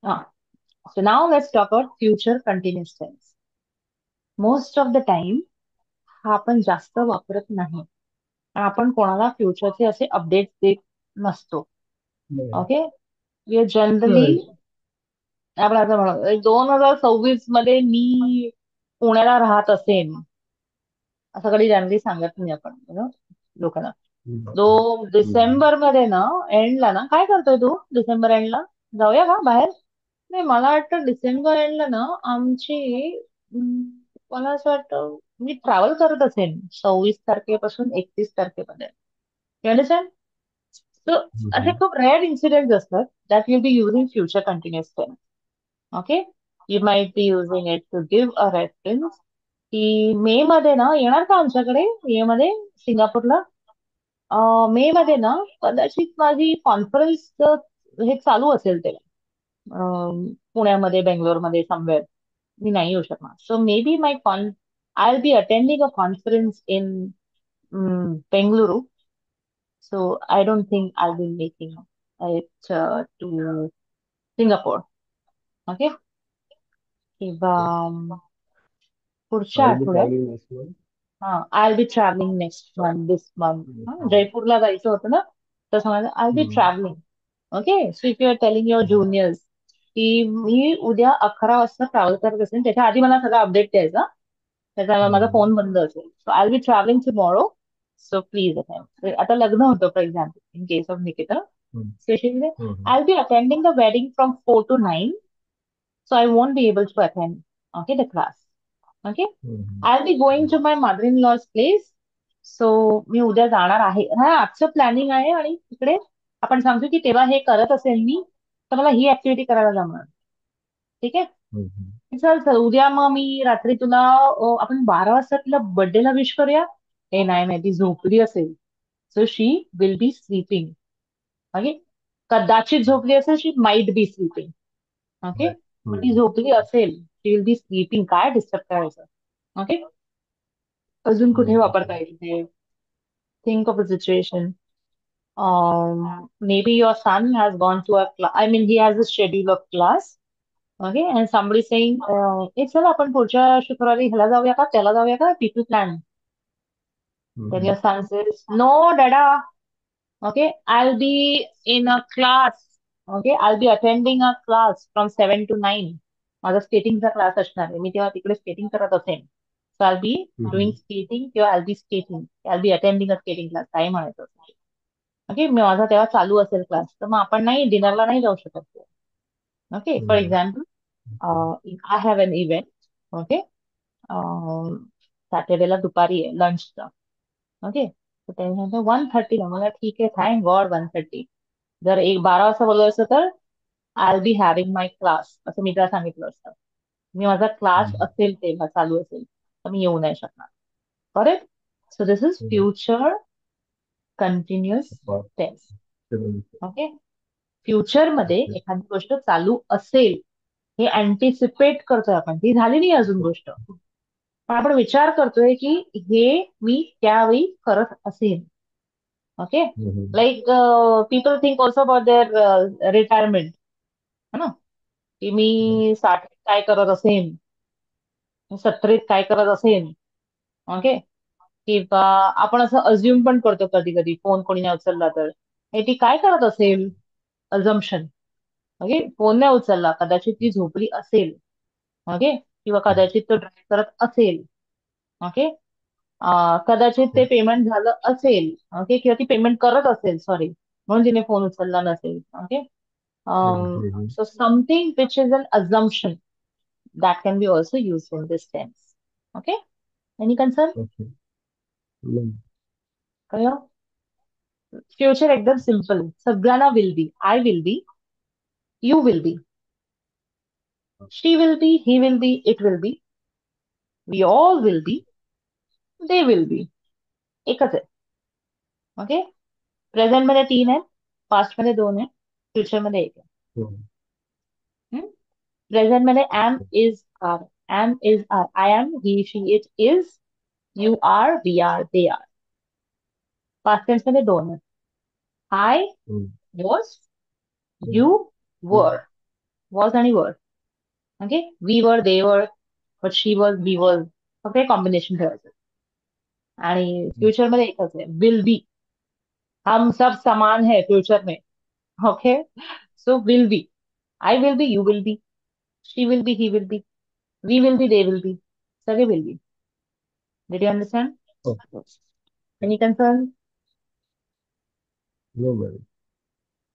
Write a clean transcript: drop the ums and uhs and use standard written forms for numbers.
Ah, so now let's talk about future continuous tense. Most of the time हा आपण जास्त वापरत नाही. आपण कोणाला फ्युचरचे असे अपडेट्स देत नसतो. बरं. ओके, वी जनरली होय. आपण असं म्हणतो 2026 मध्ये मी पुण्याला राहत असेन असं कधी जनरली सांगत नाही आपण लोकांना. हम्म. दो हम्म. डिसेंबर मध्ये ना एंडला ना काय करतोय तू डिसेंबर एंडला जाऊया का बाहेर. नाही मला वाटतं डिसेंबर एंडला ना आमची अं, मला असं वाटतं मी ट्रॅव्हल करत असेन 26 तारखेपासून 31 तारखेपर्यंत. You understand? So, असे हम्म. खूप रेअर इन्सिडेंट्स असतात that will be using future continuous tense. Okay, you might be using it to give a reference की मे मध्ये ना येणार का आमच्याकडे मे मध्ये सिंगापूरला. मे मध्ये ना कदाचित माझी कॉन्फरन्स हे चालू असेल तेव्हा पुण्यामध्ये बेंगलोरमध्ये समवेअर मी नाही येऊ शकणार. So may be my con I will be attending a conference in Bengaluru. So I don't think I will making it to Singapore. Okay, किंवा पुढच्या I'll be आठवड्यात traveling next month. हा I be travelling next month this month hmm. जयपूरला जायचं होतं ना तसं माझं I be hmm. Travelling. Okay, so if you are telling your juniors की मी उद्या 11 वाजता ट्रॅव्हल करत असेल त्याच्या आधी मला सगळं अपडेट द्यायचा. त्याचा माझा हम्म. फोन बंद असेल. So I be travelling tomorrow. So please attend. आता लग्न होतं for example in case of Nikita hmm. Specially hmm. I be attending the wedding from 4 to 9. So I won't be able to attend, okay, the class. Okay. हम्म. I'll be going to my mother-in-law's place. So मी उद्या जाणार आहे. हा आजचं planning आहे आणि तिकडे आपण सांगतो की तेव्हा हे करत असेल मी तर मला ही ऍक्टिव्हिटी करायला जमणार. ठीक आहे. हम्म. चल चल उद्या मग मी रात्री तुला आपण 12 वाजता तिला बर्थडेला विश करूया. हे नाही नाही ती झोपली असेल. So she will be sleeping. Okay, कदाचित झोपली असेल she might be sleeping. Okay, Right. पण ती हम्म. झोपली असेल शी विल बी स्लीपिंग काय डिस्टर्ब करायचं. ओके, अजून कुठे वापरता हम्म. येईल ते think of a situation. Maybe your son has gone to a class. I mean, he has a schedule of class. Okay, and somebody saying, चल आपण पुढच्या शुक्रवारी ह्याला जाऊया का त्याला जाऊया का पीपल प्लॅन. Then हम्म. your son says, no, dada. Okay, I'll be in a class. Okay, I'll be attending a class from 7 to 9. माझा स्केटिंगचा क्लास असणार आहे मी तेव्हा तिकडे स्केटिंग करत असेन. So I be doing hmm. Skating किंवा I be skating I be attending a skating class काय म्हणायचं. ओके, माझा तेव्हा चालू असेल क्लास तर मग आपण नाही डिनरला नाही जाऊ शकत. Okay, for hmm. Example I have an event. Okay, सॅटर्डेला दुपारी आहे लंचचा. ओके, तर त्यानंतर 1:30ला मला ठीक आहे थँक गॉड 1:30. जर 12 वाजता बोललं असतं तर I B having my class असं मी त्याला सांगितलं असतं. मी माझा क्लास हम्म. असेल तेव्हा चालू असेल तर मी येऊ नाही शकणार. Correct. So this is hmm. Future continuous Wow. Tense. Seven. Okay, future मध्ये Okay. एखादी गोष्ट चालू असेल हे अँटिसिपेट करतोय आपण ती झाली नाही अजून गोष्ट पण आपण विचार करतोय की हे मी त्यावेळी करत असेल. ओके, हम्म. Like people think also about their retirement है ना की Right. मी 60 काय करत असेन 70 काय करत असेन. ओके, किंवा आपण असं अज्युम पण करतो कधी कधी फोन कोणी नाही उचलला तर हे ती काय करत असेल. अझम्पशन. ओके, फोन नाही उचलला कदाचित ती झोपली असेल. ओके, किंवा कदाचित तो ड्राईव्ह करत असेल. ओके, कदाचित ते पेमेंट झालं असेल. ओके, किंवा ती पेमेंट करत असेल सॉरी म्हणून तिने फोन उचलला नसेल. ओके, हम्म. so something which is an assumption that can be also used in this tense. Okay, any concern? Okay. हम्म. कळलं. फ्युचर एकदम सिम्पल सगळ्यांना will be I will be you will be she will be he will be it will be we all will be they will be एकच आहे. Okay, present मध्ये 3 आहे past मध्ये 2 आहे फ्युचर मध्ये 1 हम्म. आहे. प्रेझेंट मध्ये am is are am is are I am he she it is you are we are they are. Past tense मध्ये 2 आहे आय हम्म. वॉज हम्म. You were. वॉज आणि वर. Okay, we were, they were, but she was, he was, फक्त combination ठेवायचं. आणि future मध्ये एकच आहे, विल बी. हम सब समान है फ्यूचर में. Okay, so will be. I will be, you will be, she will be, he will be, we will be, they will be, सगे will be. Did you understand? Okay. Any concern? No worries.